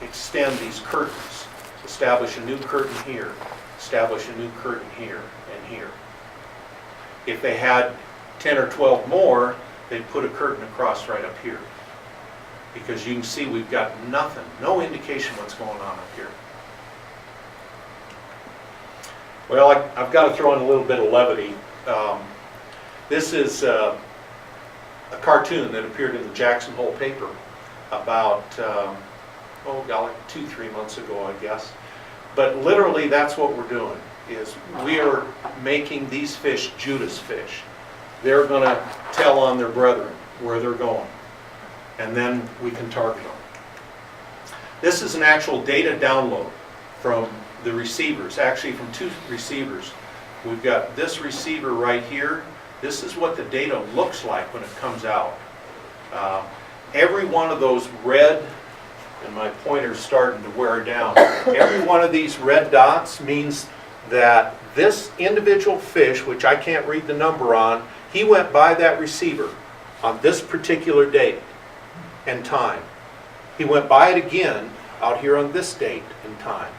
extend these curtains. Establish a new curtain here, establish a new curtain here and here. If they had 10 or 12 more, they'd put a curtain across right up here. Because you can see we've got nothing, no indication what's going on up here. Well, I've got to throw in a little bit of levity. This is a cartoon that appeared in the Jackson Hole paper about, oh golly, 2-3 months ago, I guess. But literally that's what we're doing, is we are making these fish Judas fish. They're going to tell on their brethren where they're going, and then we can target them. This is an actual data download from the receivers, actually from 2 receivers. We've got this receiver right here. This is what the data looks like when it comes out. Every one of those red, and my pointer's starting to wear down, every one of these red dots means that this individual fish, which I can't read the number on, he went by that receiver on this particular date and time. He went by it again out here on this date and time,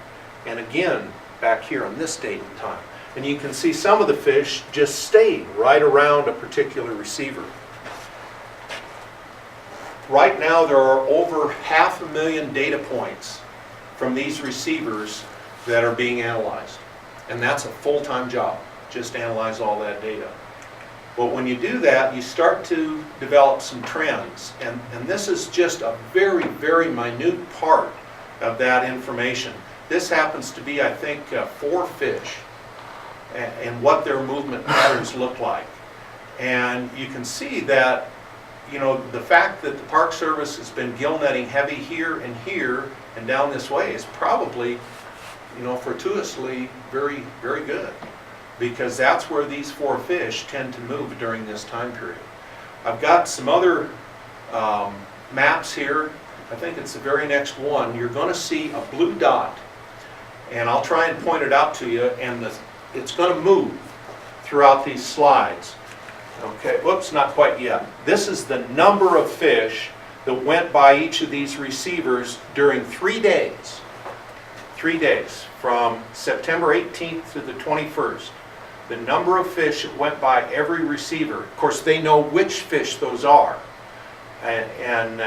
and again back here on this date and time. And you can see some of the fish just stayed right around a particular receiver. Right now there are over 500,000 data points from these receivers that are being analyzed. And that's a full-time job, just analyze all that data. But when you do that, you start to develop some trends. And this is just a very, very minute part of that information. This happens to be, I think, 4 fish and what their movement patterns look like. And you can see that, you know, the fact that the Park Service has been gill netting heavy here and down this way is probably, you know, fortuitously very, very good, because that's where these 4 fish tend to move during this time period. I've got some other maps here. I think it's the very next one. You're going to see a blue dot, and I'll try and point it out to you, and it's going to move throughout these slides. Okay, whoops, not quite yet. This is the number of fish that went by each of these receivers during 3 days. 3 days, from September 18th to the 21st. The number of fish that went by every receiver. Of course, they know which fish those are. And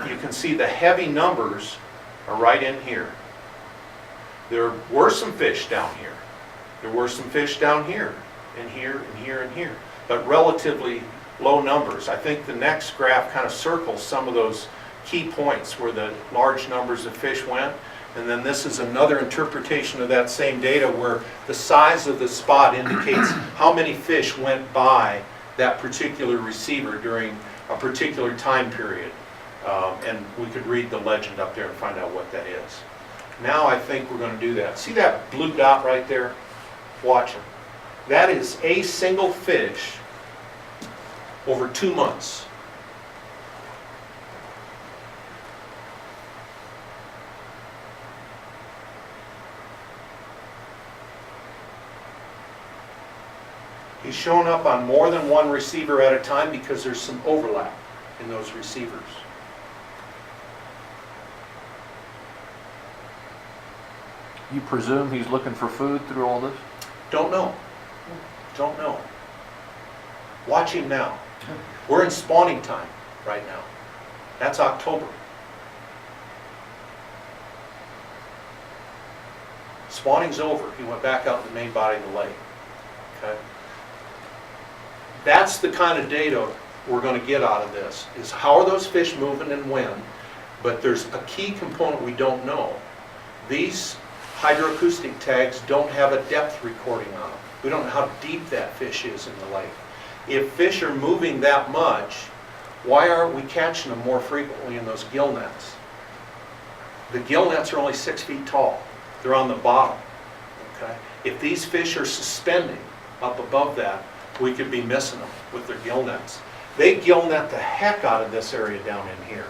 you can see the heavy numbers are right in here. There were some fish down here. There were some fish down here, and here, and here, and here. But relatively low numbers. I think the next graph kind of circles some of those key points where the large numbers of fish went. And then this is another interpretation of that same data where the size of the spot indicates how many fish went by that particular receiver during a particular time period. And we could read the legend up there and find out what that is. Now I think we're going to do that. See that blue dot right there? Watch it. That is a single fish over 2 months. He's shown up on more than one receiver at a time because there's some overlap in those receivers. You presume he's looking for food through all this? Don't know. Don't know. Watch him now. We're in spawning time right now. That's October. Spawning's over. He went back out in the main body of the lake. Okay? That's the kind of data we're going to get out of this, is how are those fish moving and when. But there's a key component we don't know. These hydroacoustic tags don't have a depth recording on them. We don't know how deep that fish is in the lake. If fish are moving that much, why aren't we catching them more frequently in those gill nets? The gill nets are only 6 feet tall. They're on the bottom. Okay? If these fish are suspending up above that, we could be missing them with their gill nets. They gill net the heck out of this area down in here.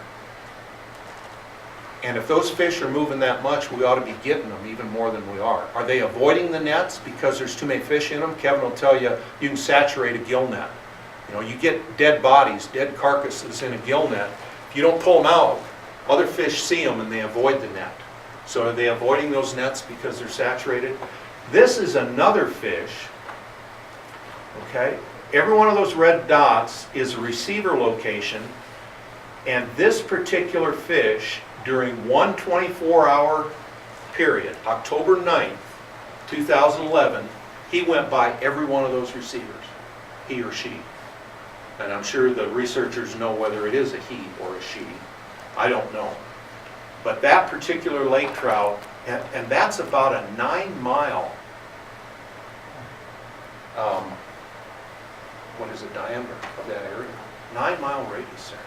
And if those fish are moving that much, we ought to be getting them even more than we are. Are they avoiding the nets because there's too many fish in them? Kevin will tell you, you can saturate a gill net. You know, you get dead bodies, dead carcasses in a gill net. If you don't pull them out, Other fish see them and they avoid the net. So are they avoiding those nets because they're saturated? This is another fish, okay? Every one of those red dots is a receiver location, and this particular fish, during one 24-hour period, October 9th, 2011, he went by every one of those receivers, he or she. And I'm sure the researchers know whether it is a he or a she. I don't know. But that particular lake trout, and that's about a 9-mile, what is the diameter of that area? 9-mile radius there.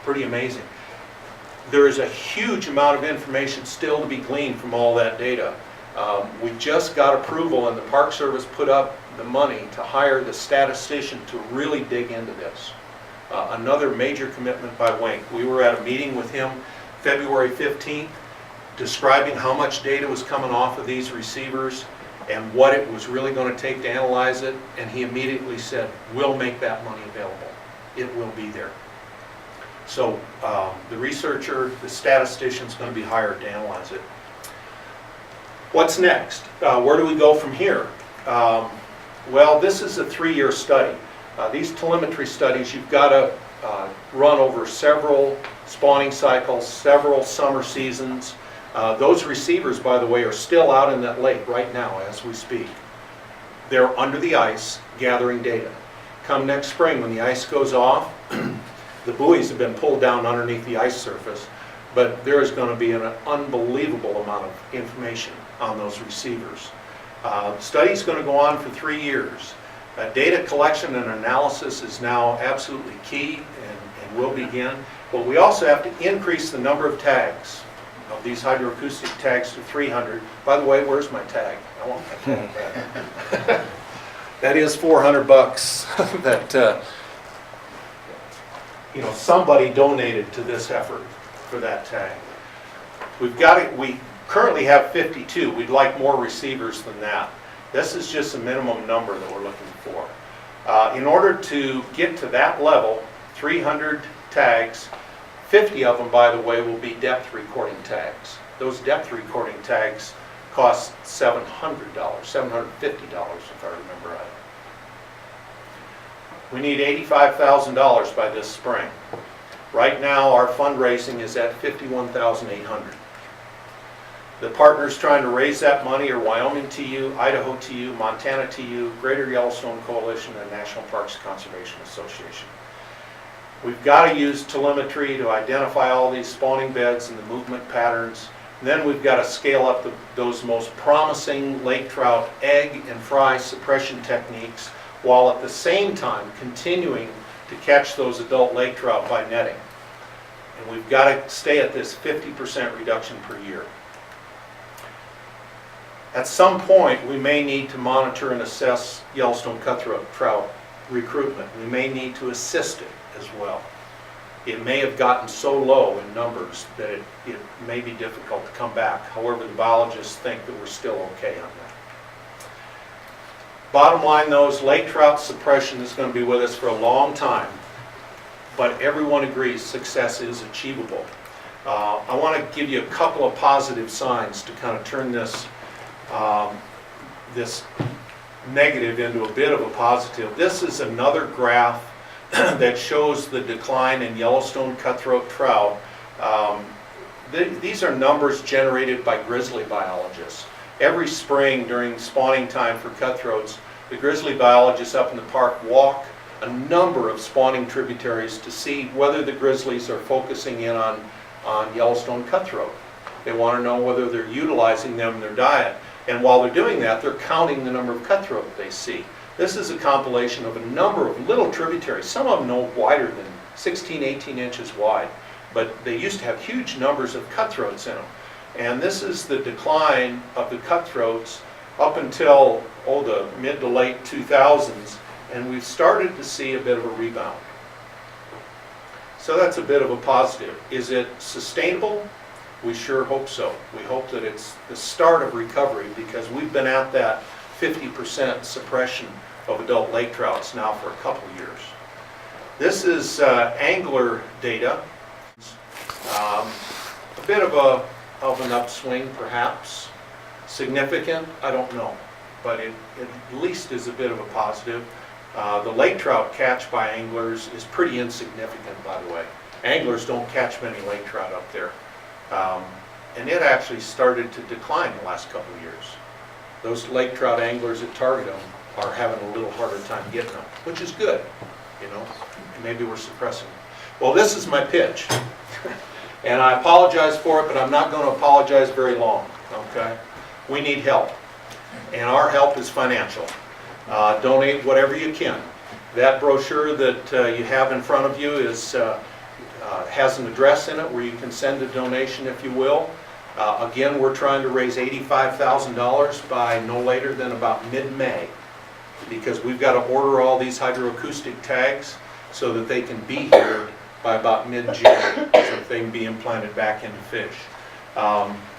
Pretty amazing. There is a huge amount of information still to be gleaned from all that data. We just got approval, and the Park Service put up the money to hire the statistician to really dig into this. Another major commitment by Wink. We were at a meeting with him February 15th, describing how much data was coming off of these receivers and what it was really going to take to analyze it, and he immediately said, we'll make that money available. It will be there. So the researcher, the statistician is going to be hired to analyze it. What's next? Where do we go from here? Well, this is a 3-year study. These telemetry studies, you've got to run over several spawning cycles, several summer seasons. Those receivers, by the way, are still out in that lake right now as we speak. They're under the ice gathering data. Come next spring, when the ice goes off, the buoys have been pulled down underneath the ice surface, but there is going to be an unbelievable amount of information on those receivers. The study's going to go on for 3 years. Data collection and analysis is now absolutely key and will begin, but we also have to increase the number of tags of these hydroacoustic tags to 300. By the way, where's my tag? I want my tag back. That is $400 that somebody donated to this effort for that tag. We currently have 52. We'd like more receivers than that. This is just a minimum number that we're looking for. In order to get to that level, 300 tags, 50 of them, by the way, will be depth recording tags. Those depth recording tags cost $700, $750 if I remember right. We need $85,000 by this spring. Right now, our fundraising is at $51,800. The partners trying to raise that money are Wyoming TU, Idaho TU, Montana TU, Greater Yellowstone Coalition, and National Parks Conservation Association. We've got to use telemetry to identify all these spawning beds and the movement patterns. And then we've got to scale up those most promising lake trout egg and fry suppression techniques, while at the same time continuing to catch those adult lake trout by netting. And we've got to stay at this 50% reduction per year. At some point, we may need to monitor and assess Yellowstone Cutthroat Trout recruitment. We may need to assist it as well. It may have gotten so low in numbers that it may be difficult to come back. However, the biologists think that we're still okay on that. Bottom line though is lake trout suppression is going to be with us for a long time, but everyone agrees success is achievable. I want to give you a couple of positive signs to kind of turn this negative into a bit of a positive. This is another graph that shows the decline in Yellowstone cutthroat trout. These are numbers generated by grizzly biologists. Every spring during spawning time for cutthroats, the grizzly biologists up in the park walk a number of spawning tributaries to see whether the grizzlies are focusing in on Yellowstone cutthroat. They want to know whether they're utilizing them in their diet. And while they're doing that, they're counting the number of cutthroat they see. This is a compilation of a number of little tributaries, some of them no wider than 16, 18 inches wide, but they used to have huge numbers of cutthroats in them. And this is the decline of the cutthroats up until, the mid to late 2000s, and we've started to see a bit of a rebound. So that's a bit of a positive. Is it sustainable? We sure hope so. We hope that it's the start of recovery, because we've been at that 50% suppression of adult lake trouts now for a couple years. This is angler data. A bit of an upswing, perhaps. Significant, I don't know, but it at least is a bit of a positive. The lake trout catch by anglers is pretty insignificant, by the way. Anglers don't catch many lake trout up there. And it actually started to decline the last couple of years. Those lake trout anglers that target them are having a little harder time getting them, which is good, you know. Maybe we're suppressing them. Well, this is my pitch. And I apologize for it, but I'm not going to apologize very long, okay? We need help, and our help is financial. Donate whatever you can. That brochure that you have in front of you has an address in it where you can send a donation if you will. Again, we're trying to raise $85,000 by no later than about mid-May, because we've got to order all these hydroacoustic tags so that they can be here by about mid-June, so that they can be implanted back into fish.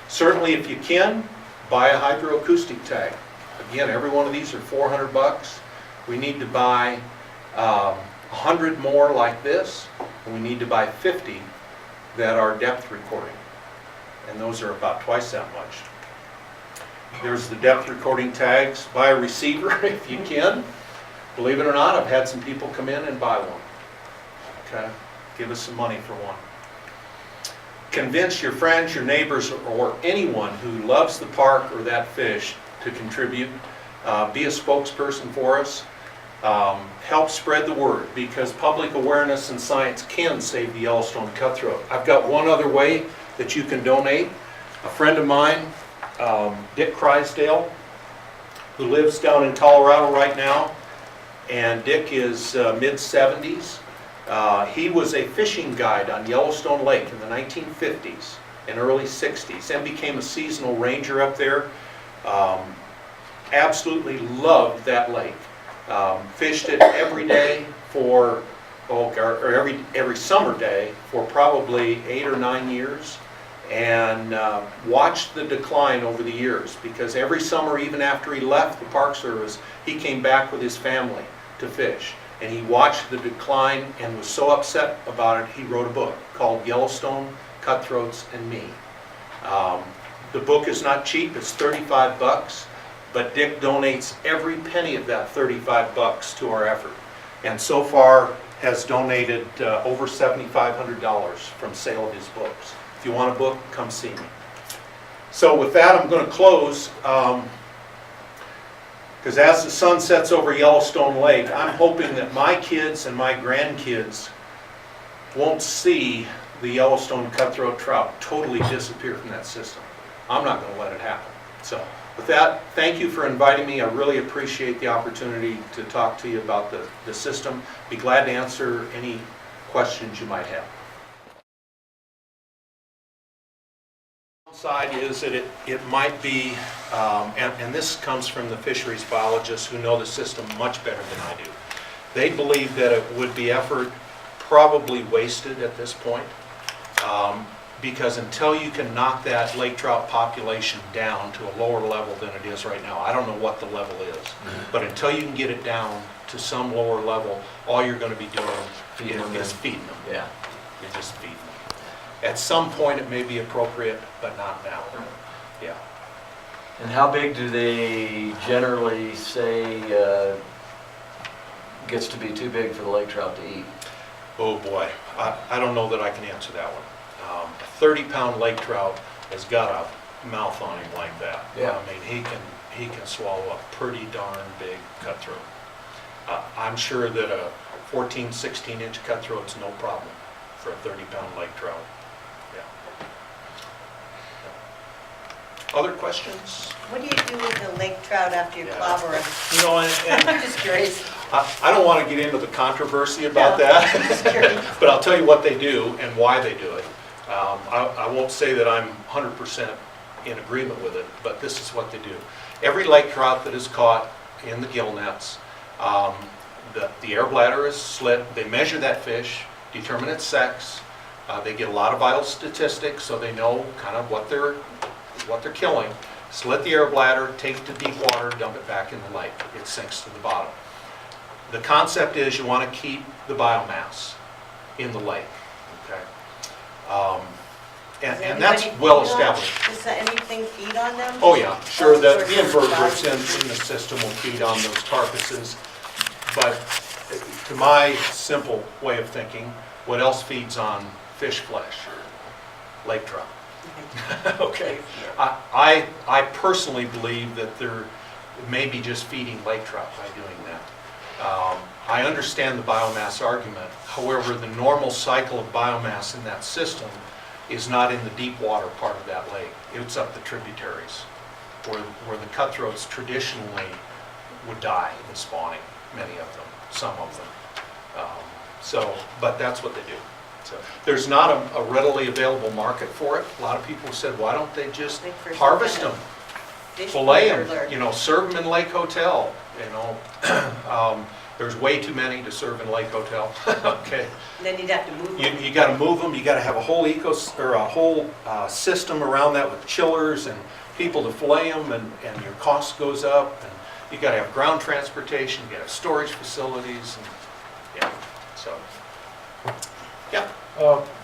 Certainly, if you can, buy a hydroacoustic tag. Again, every one of these are $400. We need to buy 100 more like this, and we need to buy 50 that are depth recording, and those are about twice that much. There's the depth recording tags. Buy a receiver if you can. Believe it or not, I've had some people come in and buy one. Okay, give us some money for one. Convince your friends, your neighbors, or anyone who loves the park or that fish to contribute. Be a spokesperson for us. Help spread the word, because public awareness and science can save the Yellowstone cutthroat. I've got one other way that you can donate. A friend of mine, Dick Crysdale, who lives down in Colorado right now, and Dick is mid-70s. He was a fishing guide on Yellowstone Lake in the 1950s and early 60s, and became a seasonal ranger up there. Absolutely loved that lake. Fished it every day for, or every summer day for probably 8 or 9 years, and watched the decline over the years, because every summer, even after he left the Park Service, he came back with his family to fish. And he watched the decline and was so upset about it, he wrote a book called Yellowstone Cutthroats and Me. The book is not cheap, it's $35, but Dick donates every penny of that $35 to our effort. And so far has donated over $7,500 from sale of his books. If you want a book, come see me. So with that, I'm going to close. Because as the sun sets over Yellowstone Lake, I'm hoping that my kids and my grandkids won't see the Yellowstone Cutthroat Trout totally disappear from that system. I'm not going to let it happen. So with that, thank you for inviting me. I really appreciate the opportunity to talk to you about the system. Be glad to answer any questions you might have. Side is that it might be, and this comes from the fisheries biologists who know the system much better than I do. They believe that it would be effort probably wasted at this point, because until you can knock that lake trout population down to a lower level than it is right now, I don't know what the level is, but until you can get it down to some lower level, all you're going to be doing is feeding them. Yeah. You're just feeding them. At some point it may be appropriate, but not now. Yeah. And how big do they generally say gets to be too big for the lake trout to eat? Oh boy, I don't know that I can answer that one. A 30-pound lake trout has got a mouth on him like that. Yeah. I mean, he can swallow a pretty darn big cutthroat. I'm sure that a 14, 16-inch cutthroat's no problem for a 30-pound lake trout. Other questions? What do you do with the lake trout after you clobber them? You know, and I'm just curious. I don't want to get into the controversy about that, but I'll tell you what they do and why they do it. I won't say that I'm 100% in agreement with it, but this is what they do. Every lake trout that is caught in the gill nets, the air bladder is slit. They measure that fish, determine its sex. They get a lot of vital statistics, so they know kind of what they're killing. Slit the air bladder, take it to deep water, dump it back in the lake. It sinks to the bottom. The concept is you want to keep the biomass in the lake. Okay. And that's well established. Does anything feed on them? Oh, yeah, sure, the Or- invertebrates in the system will feed on those carcasses, but to my simple way of thinking, what else feeds on fish flesh? Lake trout. Okay. I personally believe that they're maybe just feeding lake trout by doing that. I understand the biomass argument. However, the normal cycle of biomass in that system is not in the deep water part of that lake. It's up the tributaries where the cutthroats traditionally would die in spawning, many of them, some of them. But that's what they do. So there's not a readily available market for it. A lot of people said, why don't they just Like for harvest some them, Fish fillet burger. them, serve them in Lake Hotel, There's way too many to serve in Lake Hotel, okay? Then you'd have to move them. You gotta move them, you gotta have a whole system around that with chillers and people to fillet them, and your cost goes up, and you gotta have ground transportation, you gotta have storage facilities, and, yeah, so, yeah.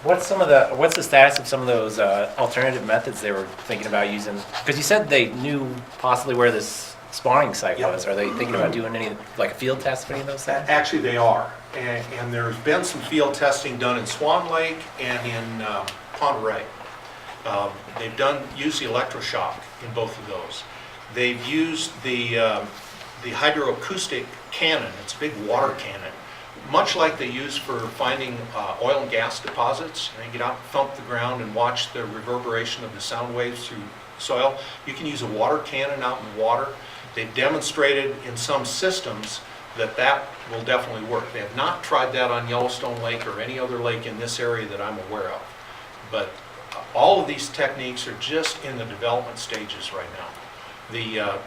What's the status of some of those alternative methods they were thinking about using? Because you said they knew possibly where this spawning site Yep. was. Are they thinking about doing any, like a field test of any of those things? Actually, they are, and there's been some field testing done in Swan Lake and in Ponderay. They've used the electroshock in both of those. They've used the hydroacoustic cannon. It's a big water cannon, much like they use for finding oil and gas deposits. They get out, thump the ground, and watch the reverberation of the sound waves through soil. You can use a water cannon out in the water. They've demonstrated in some systems that will definitely work. They have not tried that on Yellowstone Lake or any other lake in this area that I'm aware of. But all of these techniques are just in the development stages right now.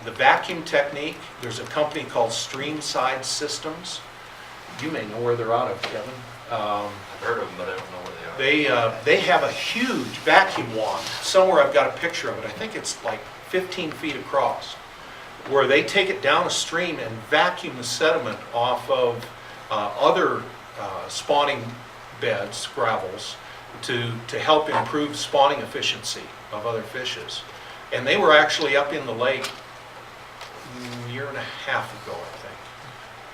The vacuum technique, there's a company called Streamside Systems. You may know where they're out of, Kevin. I've heard of them, but I don't know where they are. They have a huge vacuum wand. Somewhere I've got a picture of it. I think it's like 15 feet across, where they take it down a stream and vacuum the sediment off of other spawning beds, gravels, to help improve spawning efficiency of other fishes. And they were actually up in the lake a year and a half ago, I think,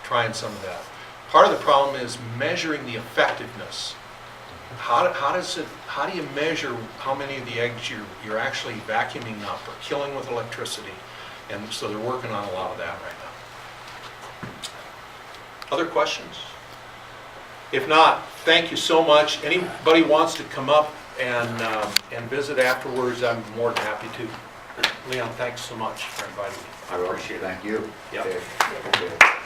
trying some of that. Part of the problem is measuring the effectiveness. How do you measure how many of the eggs you're actually vacuuming up or killing with electricity? And so they're working on a lot of that right now. Other questions? If not, thank you so much. Anybody wants to come up and visit afterwards, I'm more than happy to. Leon, thanks so much for inviting me. I appreciate it. Thank you. Yep. Okay.